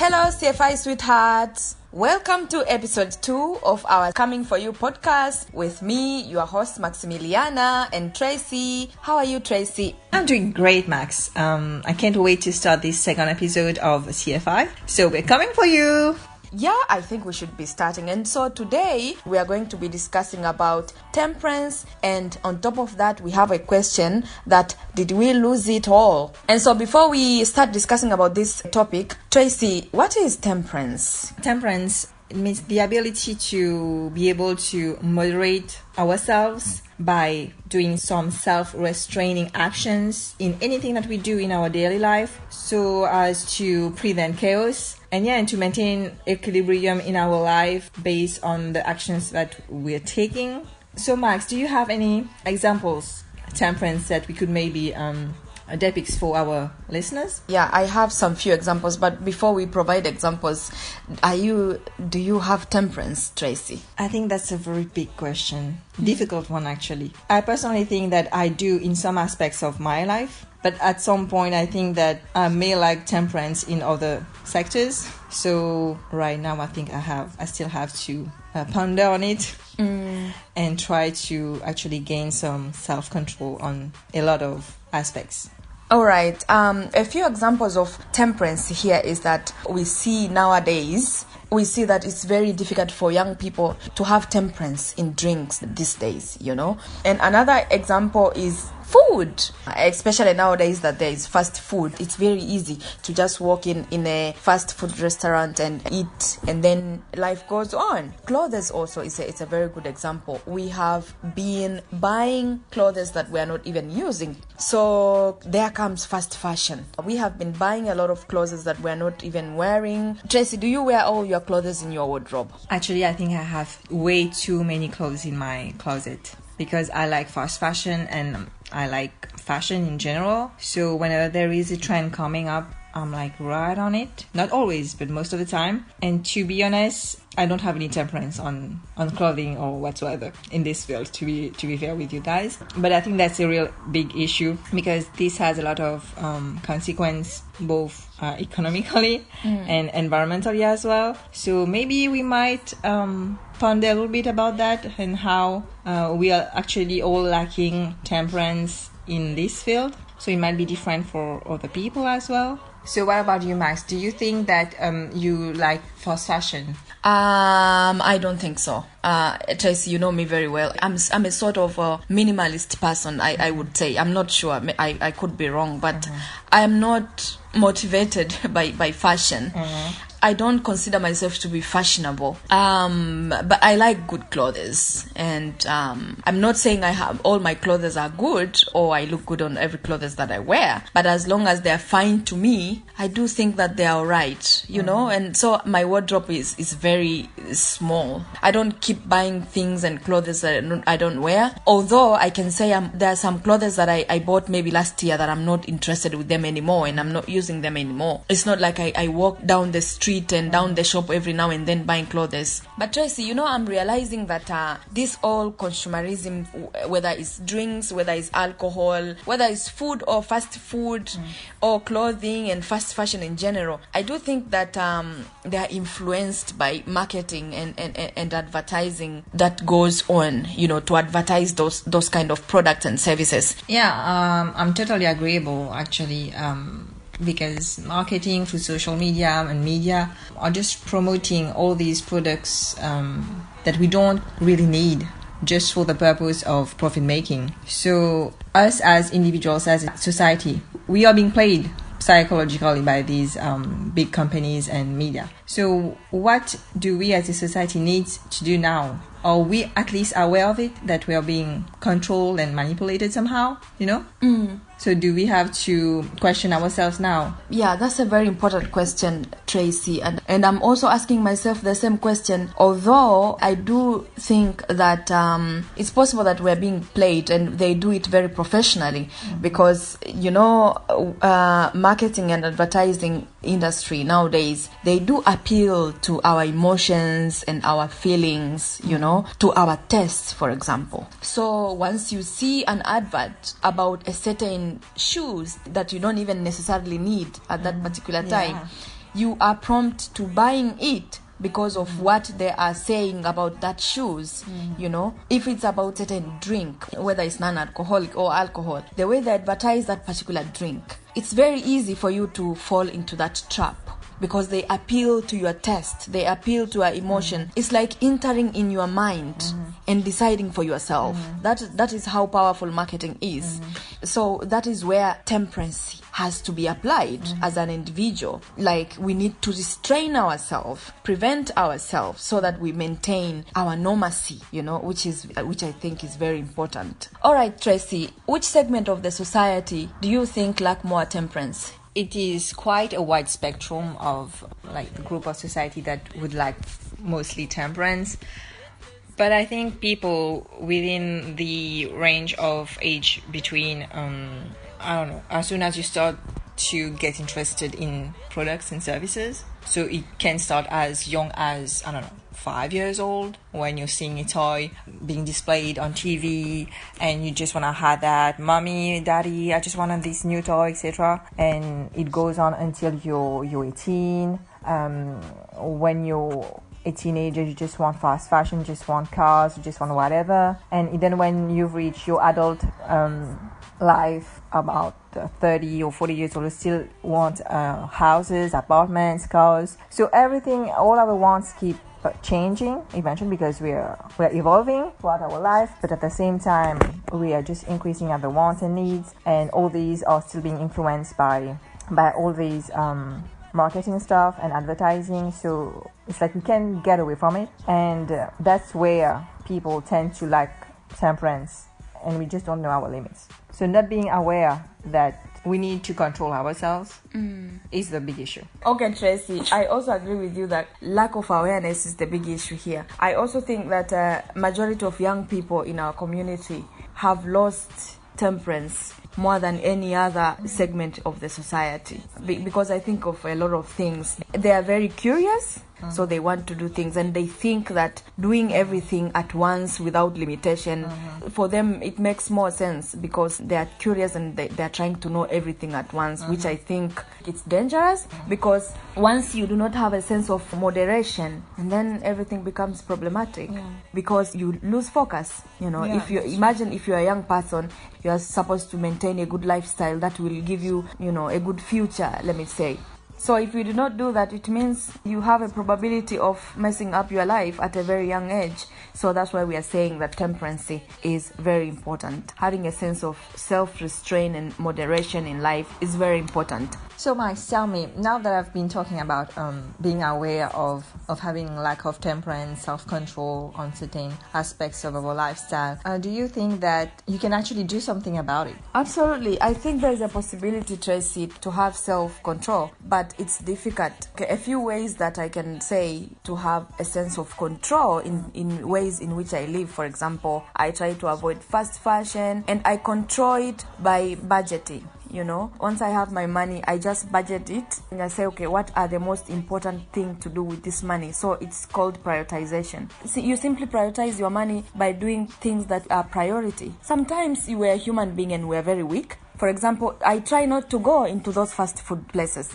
Hello, CFI sweethearts. Welcome to episode 2 of our Coming For You podcast with me, your host Maximiliana and Tracy. How are you, Tracy? I'm doing great, Max. I can't wait to start this second episode of CFI. So we're coming for you. Yeah, I think we should be starting. And so today we are going to be discussing about temperance. And on top of that, we have a question that did we lose it all? And so before we start discussing about this topic, Tracy, what is temperance? Temperance means the ability to be able to moderate ourselves by doing some self-restraining actions in anything that we do in our daily life so as to prevent chaos and to maintain equilibrium in our life based on the actions that we're taking. So Max, do you have any examples of temperance that we could maybe depict for our listeners? Yeah, I have some few examples, but before we provide examples, do you have temperance, Tracy? I think that's a very big question. Difficult one, actually. I personally think that I do in some aspects of my life, but at some point I think that I may like temperance in other sectors. So right now I think I still have to ponder on it and try to actually gain some self-control on a lot of aspects. All right. A few examples of temperance here is that we see nowadays, we see that it's very difficult for young people to have temperance in drinks these days, you know. And another example is food, especially nowadays that there is fast food. It's very easy to just walk in a fast food restaurant and eat, and then life goes on. Clothes also it's a very good example. We have been buying clothes that we are not even using. So there comes fast fashion. We have been buying a lot of clothes that we are not even wearing. Tracy, do you wear all your clothes in your wardrobe? Actually, I think I have way too many clothes in my closet because I like fast fashion and I like fashion in general. So whenever there is a trend coming up, I'm like right on it. Not always, but most of the time. And to be honest, I don't have any temperance on clothing or whatsoever in this field, to be fair with you guys. But I think that's a real big issue because this has a lot of consequence, both economically and environmentally as well. So maybe we might ponder a little bit about that and how we are actually all lacking temperance in this field. So it might be different for other people as well. So what about you, Max? Do you think that you like fast fashion? I don't think so. Tracy, you know me very well. I'm a sort of a minimalist person, I would say. I'm not sure. I could be wrong, but I am not motivated by fashion. I don't consider myself to be fashionable. But I like good clothes. And I'm not saying I have all my clothes are good or I look good on every clothes that I wear. But as long as they're fine to me, I do think that they are right, you know. And so my wardrobe is very small. I don't keep buying things and clothes that I don't wear. Although I can say there are some clothes that I bought maybe last year that I'm not interested with them anymore and I'm not using them anymore. It's not like I walk down the street and down the shop every now and then buying clothes. But Tracy, you know, I'm realizing that this all consumerism, whether it's drinks, whether it's alcohol, whether it's food or fast food or clothing and fast fashion in general, I do think that they are influenced by marketing and advertising that goes on, you know, to advertise those kind of products and services. Yeah, I'm totally agreeable actually. Because marketing through social media and media are just promoting all these products that we don't really need just for the purpose of profit making. So us as individuals, as a society, we are being played psychologically by these big companies and media. So what do we as a society need to do now? Are we at least aware of it, that we are being controlled and manipulated somehow, you know? So do we have to question ourselves now? Yeah, that's a very important question, Tracy. And I'm also asking myself the same question, although I do think that it's possible that we're being played and they do it very professionally because, you know, marketing and advertising industry nowadays, they do appeal to our emotions and our feelings, you know, to our tastes, for example. So once you see an advert about a certain shoes that you don't even necessarily need at that particular time, you are prompt to buying it because of what they are saying about that shoes. You know, if it's about certain drink, whether it's non-alcoholic or alcohol, the way they advertise that particular drink, it's very easy for you to fall into that trap because they appeal to your taste, they appeal to your emotion. It's like entering in your mind and deciding for yourself. That is how powerful marketing is. So that is where temperance has to be applied as an individual. Like, we need to restrain ourselves, prevent ourselves, so that we maintain our normacy, you know, which I think is very important. All right, Tracy, which segment of the society do you think lack more temperance? It is quite a wide spectrum of like the group of society that would like mostly temperance. But I think people within the range of age between, I don't know, as soon as you start to get interested in products and services. So it can start as young as, I don't know, 5 years old, when you're seeing a toy being displayed on TV and you just want to have that, mommy, daddy, I just wanted this new toy, etc. And it goes on until you're 18. When you're a teenager, you just want fast fashion, just want cars, you just want whatever. And then when you've reached your adult life, about 30 or 40 years old, you still want houses, apartments, cars. So everything, all our wants keep changing eventually because we're evolving throughout our life, but at the same time we are just increasing other wants and needs, and all these are still being influenced by all these marketing stuff and advertising. So it's like we can't get away from it, and that's where people tend to lack temperance, and we just don't know our limits. So not being aware that we need to control ourselves is the big issue. Okay, Tracy, I also agree with you that lack of awareness is the big issue here. I also think that majority of young people in our community have lost temperance more than any other segment of the society, because I think of a lot of things. They are very curious, so they want to do things, and they think that doing everything at once without limitation, for them it makes more sense because they are curious and they are trying to know everything at once, which I think it's dangerous, because once you do not have a sense of moderation, and then everything becomes problematic because you lose focus. You know, if you imagine, if you're a young person, you are supposed to maintain a good lifestyle that will give you, you know, a good future, let me say. So if you do not do that, it means you have a probability of messing up your life at a very young age. So that's why we are saying that temperance is very important. Having a sense of self-restraint and moderation in life is very important. So Max, tell me, now that I've been talking about being aware of having lack of temperance, self-control on certain aspects of our lifestyle, do you think that you can actually do something about it? Absolutely. I think there's a possibility, Tracy, to have self-control, but it's difficult. Okay, a few ways that I can say to have a sense of control in ways in which I live. For example, I try to avoid fast fashion, and I control it by budgeting. You know, once I have my money, I just budget it and I say, okay, what are the most important things to do with this money? So it's called prioritization. See, you simply prioritize your money by doing things that are priority. Sometimes you are a human being and we are very weak. For example, I try not to go into those fast food places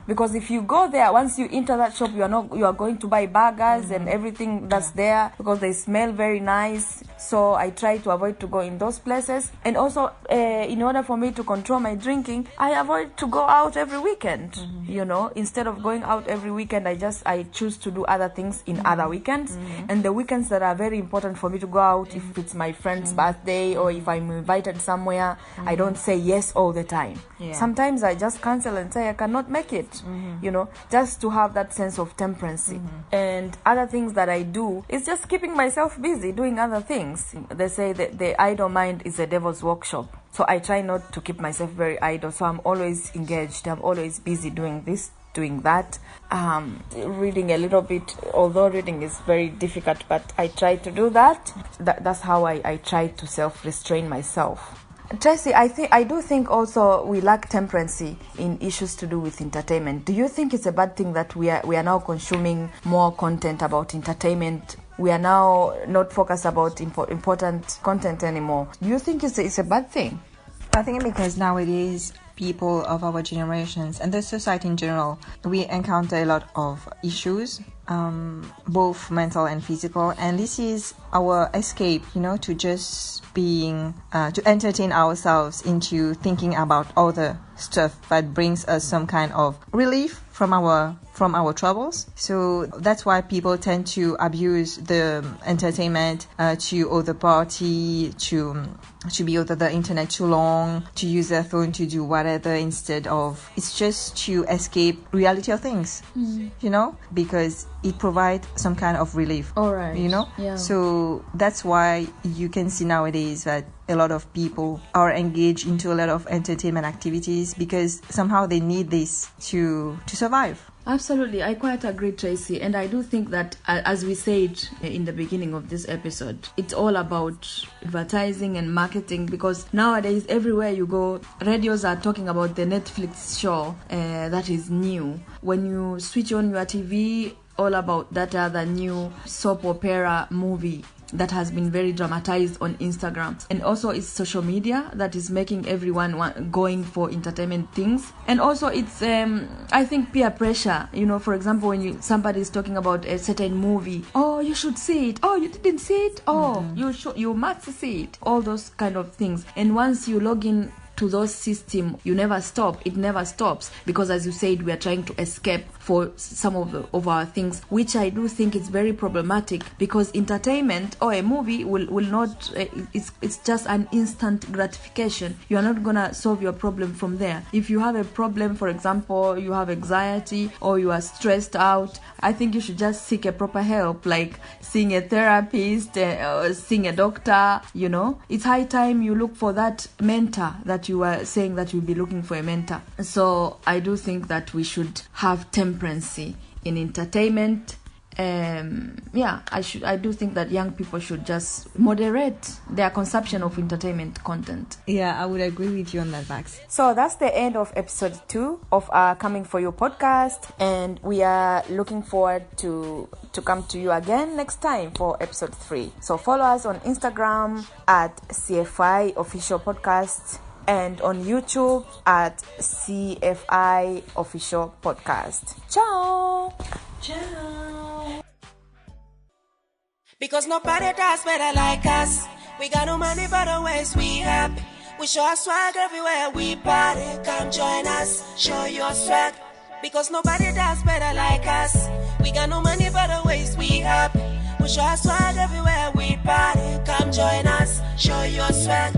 because if you go there, once you enter that shop, you are going to buy burgers and everything that's there because they smell very nice. So I try to avoid to go in those places. And also, in order for me to control my drinking, I avoid to go out every weekend. You know, instead of going out every weekend, I choose to do other things in other weekends. And the weekends that are very important for me to go out, if it's my friend's birthday or if I'm invited somewhere, I don't say yes all the time. Sometimes I just cancel and say I cannot make it, you know, just to have that sense of temperance. And other things that I do is just keeping myself busy doing other things. They say that the idle mind is a devil's workshop. So I try not to keep myself very idle. So I'm always engaged. I'm always busy doing this, doing that, reading a little bit, although reading is very difficult, but I try to do that. That's how I try to self-restrain myself. Tracy, I do think also we lack temperance in issues to do with entertainment. Do you think it's a bad thing that we are now consuming more content about entertainment? We are now not focused about important content anymore. Do you think it's a bad thing? I think because nowadays people of our generations and the society in general, we encounter a lot of issues, both mental and physical, and this is our escape, to just being to entertain ourselves into thinking about other stuff that brings us some kind of relief from our troubles. So that's why people tend to abuse the entertainment, to other party, to be over the internet too long, to use their phone to do whatever instead of, it's just to escape reality of things, because it provides some kind of relief. All right. Yeah. So that's why you can see nowadays that a lot of people are engaged into a lot of entertainment activities because somehow they need this to survive. Absolutely, I quite agree, Tracy, and I do think that, as we said in the beginning of this episode, it's all about advertising and marketing, because nowadays everywhere you go, radios are talking about the Netflix show that is new. When you switch on your TV, all about that other new soap opera movie that has been very dramatized on Instagram. And also it's social media that is making everyone going for entertainment things. And also it's I think peer pressure. For example, when somebody is talking about a certain movie, oh, you should see it, oh, you didn't see it, oh, you must see it, all those kind of things. And once you log in to those systems, it never stops, because as you said, we are trying to escape for some of our things, which I do think is very problematic, because entertainment or a movie will not, it's just an instant gratification. You are not gonna solve your problem from there. If you have a problem, for example, you have anxiety or you are stressed out, I think you should just seek a proper help, like seeing a therapist or seeing a doctor. It's high time you look for that mentor that you were saying that you'll be looking for a mentor. So I do think that we should have temperance in entertainment. I do think that young people should just moderate their consumption of entertainment content. Yeah, I would agree with you on that, Max. So that's the end of episode 2 of our Coming For You podcast, and we are looking forward to come to you again next time for episode 3. So follow us on Instagram at CFI Official Podcast, and on YouTube at CFI Official Podcast. Ciao! Ciao! Because nobody does better like us. We got no money but always we happy. We show our swag everywhere we party. Come join us, show your swag. Because nobody does better like us. We got no money but always we happy. We show our swag everywhere we party. Come join us, show your swag.